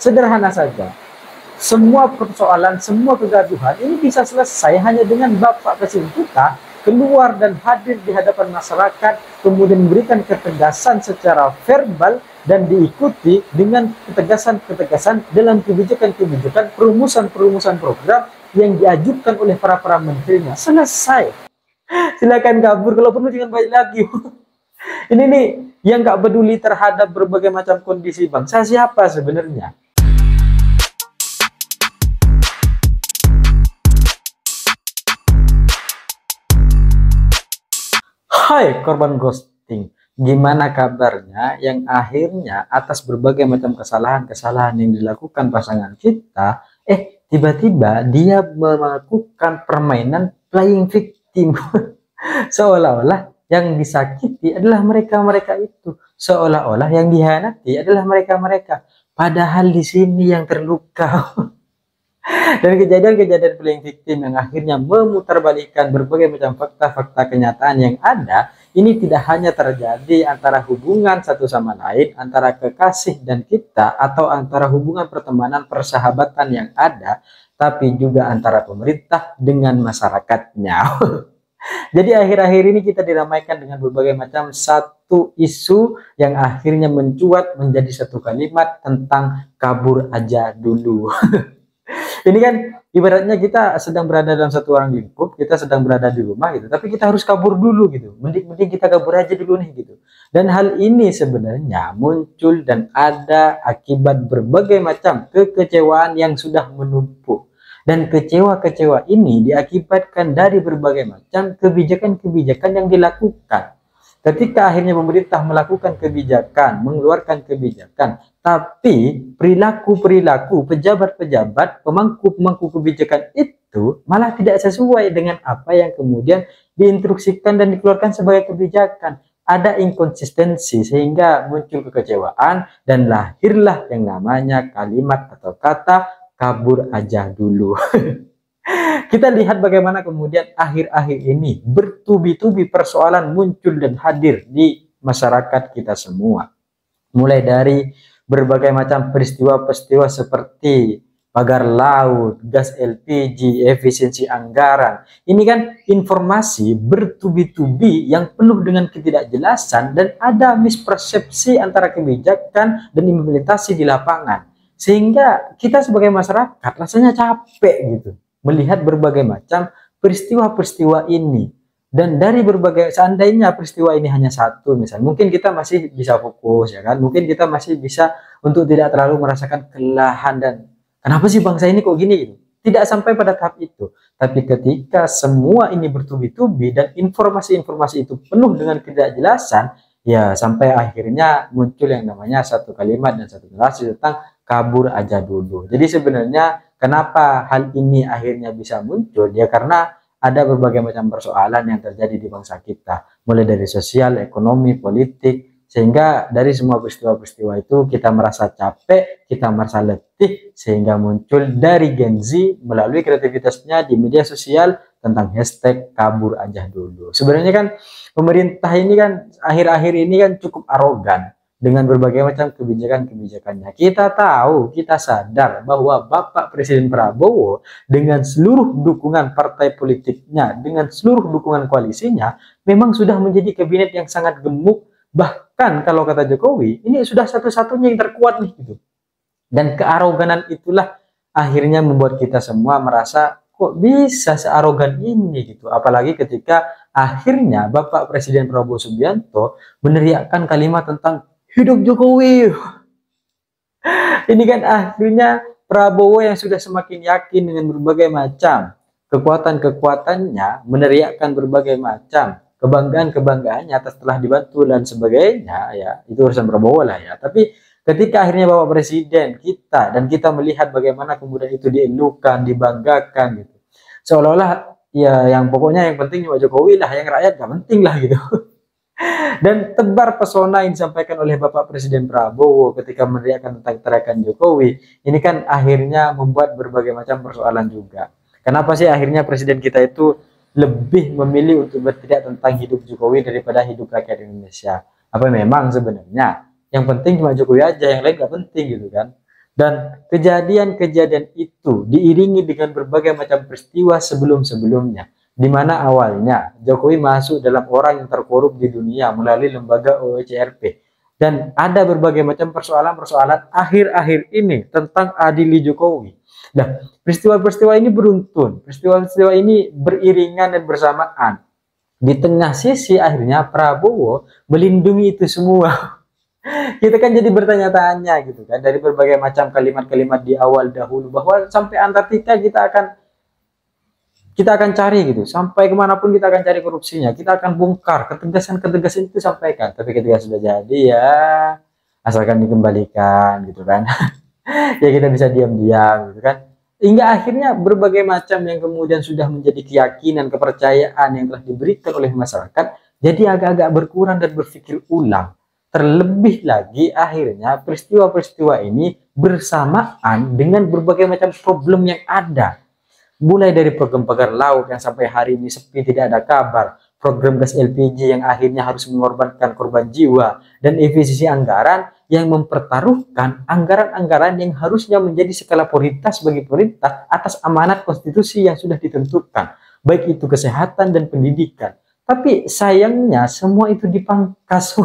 Sederhana saja. Semua persoalan, semua kegaduhan ini bisa selesai hanya dengan Bapak Presiden kita keluar dan hadir di hadapan masyarakat, kemudian memberikan ketegasan secara verbal dan diikuti dengan ketegasan-ketegasan dalam kebijakan-kebijakan, perumusan-perumusan program yang diajukan oleh para menterinya. Selesai. Silakan kabur, kalau perlu jangan balik lagi. Ini nih yang nggak peduli terhadap berbagai macam kondisi bangsa siapa sebenarnya? Hai korban ghosting, gimana kabarnya yang akhirnya atas berbagai macam kesalahan-kesalahan yang dilakukan pasangan kita, tiba-tiba dia melakukan permainan playing victim. Seolah-olah yang disakiti adalah mereka-mereka itu, seolah-olah yang dihianati adalah mereka-mereka, padahal di sini yang terluka. Dan kejadian-kejadian playing victim yang akhirnya memutarbalikkan berbagai macam fakta-fakta kenyataan yang ada, ini tidak hanya terjadi antara hubungan satu sama lain, antara kekasih dan kita, atau antara hubungan pertemanan persahabatan yang ada, tapi juga antara pemerintah dengan masyarakatnya. Jadi akhir-akhir ini kita diramaikan dengan berbagai macam satu isu yang akhirnya mencuat menjadi satu kalimat tentang kabur aja dulu. Ini kan ibaratnya kita sedang berada dalam satu ruang lingkup, kita sedang berada di rumah gitu, tapi kita harus kabur dulu gitu. Mending kita kabur aja dulu nih gitu. Dan hal ini sebenarnya muncul dan ada akibat berbagai macam kekecewaan yang sudah menumpuk. Dan kecewa-kecewa ini diakibatkan dari berbagai macam kebijakan-kebijakan yang dilakukan. Ketika akhirnya pemerintah melakukan kebijakan, mengeluarkan kebijakan, tapi perilaku-perilaku pejabat-pejabat, pemangku-pemangku kebijakan itu malah tidak sesuai dengan apa yang kemudian diinstruksikan dan dikeluarkan sebagai kebijakan. Ada inkonsistensi sehingga muncul kekecewaan dan lahirlah yang namanya kalimat atau kata kabur aja dulu. Kita lihat bagaimana kemudian akhir-akhir ini bertubi-tubi persoalan muncul dan hadir di masyarakat kita semua. Mulai dari berbagai macam peristiwa-peristiwa seperti pagar laut, gas LPG, efisiensi anggaran. Ini kan informasi bertubi-tubi yang penuh dengan ketidakjelasan dan ada mispersepsi antara kebijakan dan implementasi di lapangan. Sehingga kita sebagai masyarakat rasanya capek gitu melihat berbagai macam peristiwa-peristiwa ini. Dan dari berbagai, seandainya peristiwa ini hanya satu misalnya, mungkin kita masih bisa fokus ya kan, mungkin kita masih bisa untuk tidak terlalu merasakan kelelahan dan kenapa sih bangsa ini kok gini gitu. Tidak sampai pada tahap itu. Tapi ketika semua ini bertubi-tubi dan informasi-informasi itu penuh dengan ketidakjelasan, ya sampai akhirnya muncul yang namanya satu kalimat dan satu narasi tentang kabur aja dulu. Jadi sebenarnya kenapa hal ini akhirnya bisa muncul? Ya karena ada berbagai macam persoalan yang terjadi di bangsa kita. Mulai dari sosial, ekonomi, politik. Sehingga dari semua peristiwa-peristiwa itu kita merasa capek, kita merasa letih. Sehingga muncul dari Gen Z melalui kreativitasnya di media sosial tentang hashtag kabur aja dulu. Sebenarnya kan pemerintah ini kan akhir-akhir ini kan cukup arogan dengan berbagai macam kebijakan-kebijakannya. Kita tahu, kita sadar bahwa Bapak Presiden Prabowo dengan seluruh dukungan partai politiknya, dengan seluruh dukungan koalisinya, memang sudah menjadi kabinet yang sangat gemuk. Bahkan kalau kata Jokowi, ini sudah satu-satunya yang terkuat nih gitu. Dan kearoganan itulah akhirnya membuat kita semua merasa kok bisa searogan ini gitu. Apalagi ketika akhirnya Bapak Presiden Prabowo Subianto meneriakkan kalimat tentang hidup Jokowi. Ini kan akhirnya Prabowo yang sudah semakin yakin dengan berbagai macam kekuatan-kekuatannya, meneriakkan berbagai macam kebanggaan-kebanggaannya atas telah dibantu dan sebagainya, ya itu urusan Prabowo lah ya. Tapi ketika akhirnya Bapak Presiden kita dan kita melihat bagaimana kemudian itu dielukan, dibanggakan gitu, seolah-olah ya yang pokoknya yang penting Pak Jokowi lah, yang rakyat gak penting lah gitu. Dan tebar pesona yang disampaikan oleh Bapak Presiden Prabowo ketika meneriakkan tentang teriakan Jokowi, ini kan akhirnya membuat berbagai macam persoalan juga. Kenapa sih akhirnya presiden kita itu lebih memilih untuk berteriak tentang hidup Jokowi daripada hidup rakyat Indonesia? Apa memang sebenarnya yang penting cuma Jokowi aja, yang lain gak penting gitu kan? Dan kejadian-kejadian itu diiringi dengan berbagai macam peristiwa sebelum-sebelumnya, di mana awalnya Jokowi masuk dalam orang yang terkorup di dunia melalui lembaga OECRP. Dan ada berbagai macam persoalan-persoalan akhir-akhir ini tentang adili Jokowi. Nah, peristiwa-peristiwa ini beruntun, peristiwa-peristiwa ini beriringan dan bersamaan. Di tengah sisi akhirnya Prabowo melindungi itu semua. Kita kan jadi bertanya-tanya gitu kan, dari berbagai macam kalimat-kalimat di awal dahulu bahwa sampai Antartika kita akan cari gitu, sampai kemanapun kita akan cari korupsinya, kita akan bongkar, ketegasan-ketegasan itu sampaikan. Tapi ketika sudah jadi ya asalkan dikembalikan gitu kan. Ya kita bisa diam-diam gitu kan, hingga akhirnya berbagai macam yang kemudian sudah menjadi keyakinan, kepercayaan yang telah diberikan oleh masyarakat jadi agak-agak berkurang dan berpikir ulang. Terlebih lagi akhirnya peristiwa-peristiwa ini bersamaan dengan berbagai macam problem yang ada. Mulai dari program pagar laut yang sampai hari ini sepi, tidak ada kabar, program gas LPG yang akhirnya harus mengorbankan korban jiwa, dan efisiensi anggaran yang mempertaruhkan anggaran-anggaran yang harusnya menjadi skala prioritas bagi pemerintah atas amanat konstitusi yang sudah ditentukan, baik itu kesehatan dan pendidikan. Tapi sayangnya semua itu dipangkas.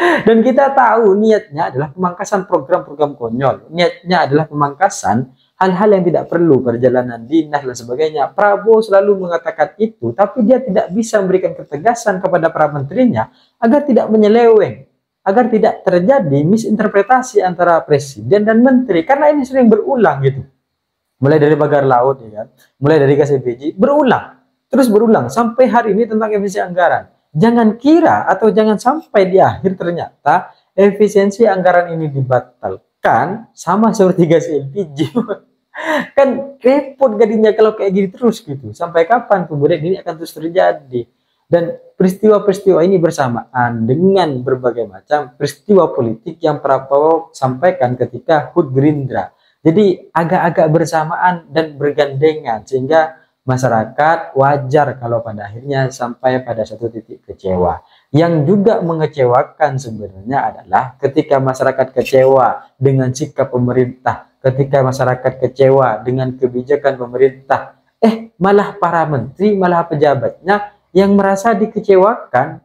Dan kita tahu niatnya adalah pemangkasan program-program konyol, niatnya adalah pemangkasan hal-hal yang tidak perlu, perjalanan dinas dan sebagainya. Prabowo selalu mengatakan itu, tapi dia tidak bisa memberikan ketegasan kepada para menterinya agar tidak menyeleweng, agar tidak terjadi misinterpretasi antara presiden dan menteri, karena ini sering berulang gitu. Mulai dari pagar laut ya kan, mulai dari gas LPG berulang, terus berulang sampai hari ini tentang efisiensi anggaran. Jangan kira atau jangan sampai di akhir ternyata efisiensi anggaran ini dibatalkan sama seperti gas LPG. Kan repot jadinya kalau kayak gini terus gitu. Sampai kapan kemudian ini akan terus terjadi? Dan peristiwa-peristiwa ini bersamaan dengan berbagai macam peristiwa politik yang Prabowo sampaikan ketika HUT Gerindra. Jadi agak-agak bersamaan dan bergandengan sehingga masyarakat wajar kalau pada akhirnya sampai pada satu titik kecewa. Yang juga mengecewakan sebenarnya adalah ketika masyarakat kecewa dengan sikap pemerintah, ketika masyarakat kecewa dengan kebijakan pemerintah, malah para menteri, malah pejabatnya yang merasa dikecewakan.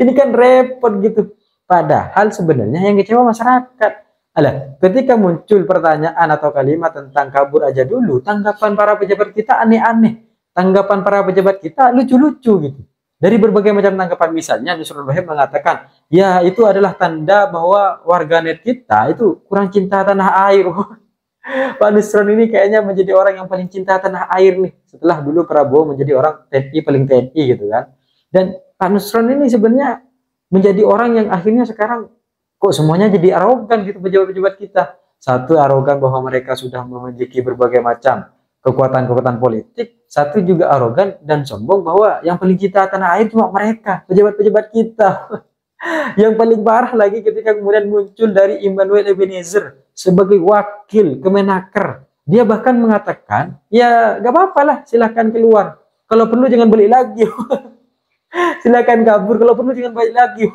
Ini kan repot gitu. Padahal sebenarnya yang kecewa masyarakat. Alah, ketika muncul pertanyaan atau kalimat tentang kabur aja dulu, tanggapan para pejabat kita aneh-aneh. Tanggapan para pejabat kita lucu-lucu gitu. Dari berbagai macam tanggapan, misalnya Nusron Wahid mengatakan, ya itu adalah tanda bahwa warganet kita itu kurang cinta tanah air. Pak Nusron ini kayaknya menjadi orang yang paling cinta tanah air nih. Setelah dulu Prabowo menjadi orang TNI paling TNI gitu kan. Dan Pak Nusron ini sebenarnya menjadi orang yang akhirnya sekarang kok semuanya jadi arogan gitu pejabat-pejabat kita. Satu arogan bahwa mereka sudah memiliki berbagai macam kekuatan-kekuatan politik. Satu juga arogan dan sombong bahwa yang paling cinta tanah air cuma mereka, pejabat-pejabat kita. Yang paling parah lagi ketika kemudian muncul dari Immanuel Ebenezer sebagai wakil Kemenaker. Dia bahkan mengatakan, ya gak apa-apa lah, silahkan keluar. Kalau perlu jangan balik lagi. Silahkan kabur, kalau perlu jangan balik lagi.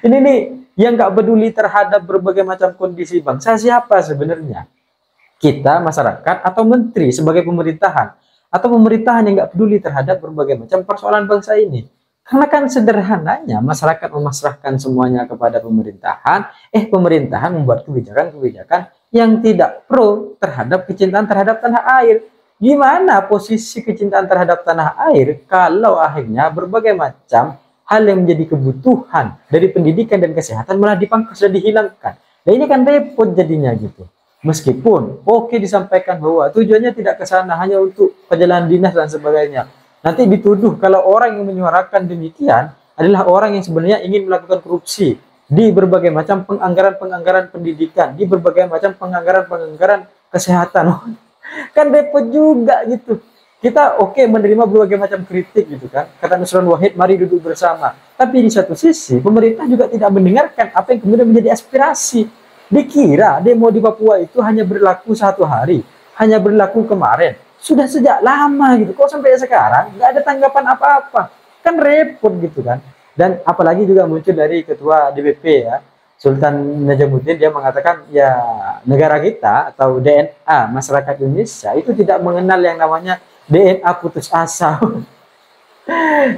Ini nih yang gak peduli terhadap berbagai macam kondisi bangsa siapa sebenarnya? Kita, masyarakat, atau menteri sebagai pemerintahan? Atau pemerintahan yang gak peduli terhadap berbagai macam persoalan bangsa ini? Karena kan sederhananya masyarakat memasrahkan semuanya kepada pemerintahan, pemerintahan membuat kebijakan-kebijakan yang tidak pro terhadap kecintaan terhadap tanah air. Gimana posisi kecintaan terhadap tanah air kalau akhirnya berbagai macam hal yang menjadi kebutuhan dari pendidikan dan kesehatan malah dipangkas dan dihilangkan? Nah ini kan repot jadinya gitu. Meskipun oke disampaikan bahwa tujuannya tidak ke sana, hanya untuk perjalanan dinas dan sebagainya. Nanti dituduh kalau orang yang menyuarakan demikian adalah orang yang sebenarnya ingin melakukan korupsi di berbagai macam penganggaran pendidikan, di berbagai macam penganggaran kesehatan. Kan repot juga gitu. Kita oke menerima berbagai macam kritik gitu kan. Kata Nusron Wahid, mari duduk bersama. Tapi di satu sisi pemerintah juga tidak mendengarkan apa yang kemudian menjadi aspirasi. Dikira demo di Papua itu hanya berlaku 1 hari, hanya berlaku kemarin. Sudah sejak lama gitu, kok sampai sekarang nggak ada tanggapan apa-apa, kan repot gitu kan. Dan apalagi juga muncul dari ketua DPP ya, Sultan Najamuddin dia mengatakan ya negara kita atau DNA masyarakat Indonesia itu tidak mengenal yang namanya DNA putus asa.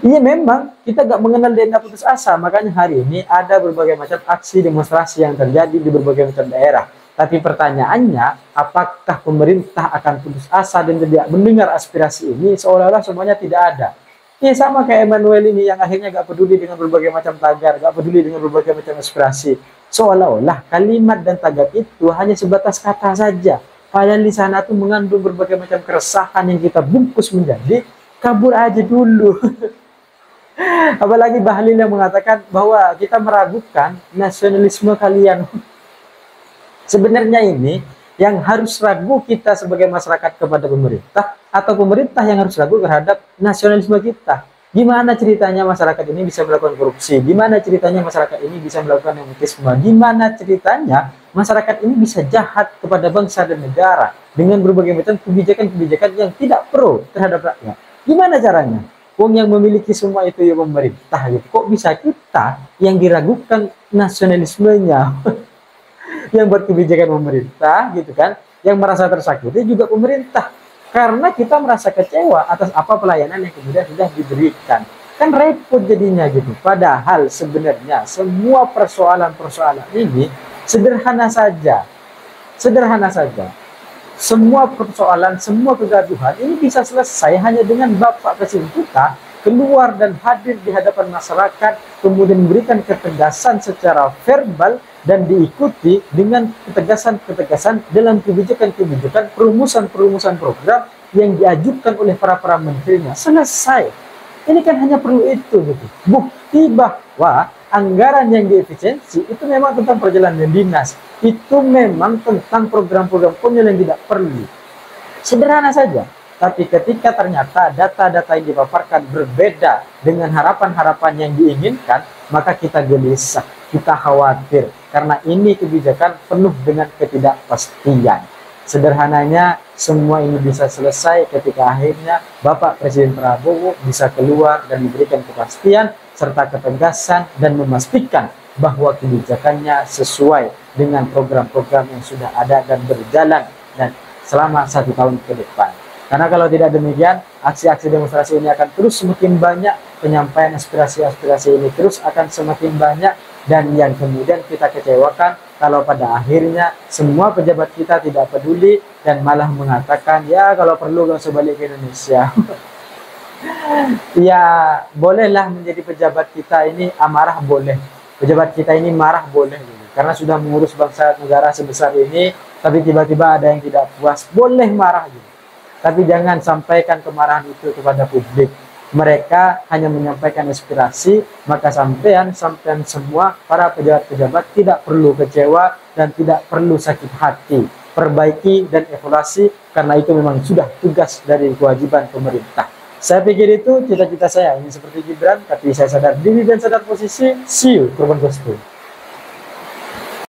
Iya memang kita nggak mengenal DNA putus asa, makanya hari ini ada berbagai macam aksi demonstrasi yang terjadi di berbagai macam daerah. Tapi pertanyaannya, apakah pemerintah akan putus asa dan tidak mendengar aspirasi ini? Seolah-olah semuanya tidak ada. Ini sama kayak Emmanuel ini yang akhirnya nggak peduli dengan berbagai macam tagar, nggak peduli dengan berbagai macam aspirasi. Seolah-olah kalimat dan tagar itu hanya sebatas kata saja. Padahal di sana tuh mengandung berbagai macam keresahan yang kita bungkus menjadi kabur aja dulu. Apalagi Bahlil yang mengatakan bahwa kita meragukan nasionalisme kalian. Sebenarnya ini yang harus ragu kita sebagai masyarakat kepada pemerintah, atau pemerintah yang harus ragu terhadap nasionalisme kita. Gimana ceritanya masyarakat ini bisa melakukan korupsi? Gimana ceritanya masyarakat ini bisa melakukan nepotisme? Gimana ceritanya masyarakat ini bisa jahat kepada bangsa dan negara dengan berbagai macam kebijakan-kebijakan yang tidak pro terhadap rakyat? Gimana caranya? Wong yang memiliki semua itu ya pemerintah gitu. Kok bisa kita yang diragukan nasionalismenya? Yang buat kebijakan pemerintah gitu kan, yang merasa tersakiti juga pemerintah, karena kita merasa kecewa atas apa pelayanan yang kemudian sudah diberikan. Kan repot jadinya gitu. Padahal sebenarnya semua persoalan-persoalan ini sederhana saja. Sederhana saja. Semua persoalan, semua kegaduhan ini bisa selesai hanya dengan Bapak Presiden kita keluar dan hadir di hadapan masyarakat, kemudian memberikan ketegasan secara verbal dan diikuti dengan ketegasan-ketegasan dalam kebijakan-kebijakan, perumusan-perumusan program yang diajukan oleh para menterinya. Selesai. Ini kan hanya perlu itu gitu. Bukti bahwa anggaran yang diefisiensi itu memang tentang perjalanan dinas. Itu memang tentang program-program konyol yang tidak perlu. Sederhana saja. Tapi ketika ternyata data-data yang dipaparkan berbeda dengan harapan-harapan yang diinginkan, maka kita gelisah, kita khawatir. Karena ini kebijakan penuh dengan ketidakpastian. Sederhananya, semua ini bisa selesai ketika akhirnya Bapak Presiden Prabowo bisa keluar dan memberikan kepastian serta ketegasan dan memastikan bahwa kebijakannya sesuai dengan program-program yang sudah ada dan berjalan dan selama 1 tahun ke depan. Karena kalau tidak demikian, aksi-aksi demonstrasi ini akan terus semakin banyak, penyampaian aspirasi-aspirasi ini terus akan semakin banyak, dan yang kemudian kita kecewakan kalau pada akhirnya semua pejabat kita tidak peduli dan malah mengatakan, ya kalau perlu gak usah balik ke Indonesia. Ya bolehlah menjadi pejabat kita ini amarah boleh, pejabat kita ini marah boleh, karena sudah mengurus bangsa negara sebesar ini, tapi tiba-tiba ada yang tidak puas, boleh marah gitu. Tapi jangan sampaikan kemarahan itu kepada publik. Mereka hanya menyampaikan aspirasi, maka sampean semua para pejabat-pejabat tidak perlu kecewa dan tidak perlu sakit hati. Perbaiki dan evaluasi, karena itu memang sudah tugas dari kewajiban pemerintah. Saya pikir itu cita-cita saya, ingin seperti Gibran, tapi saya sadar diri dan sadar posisi. See you, Korban Gospel.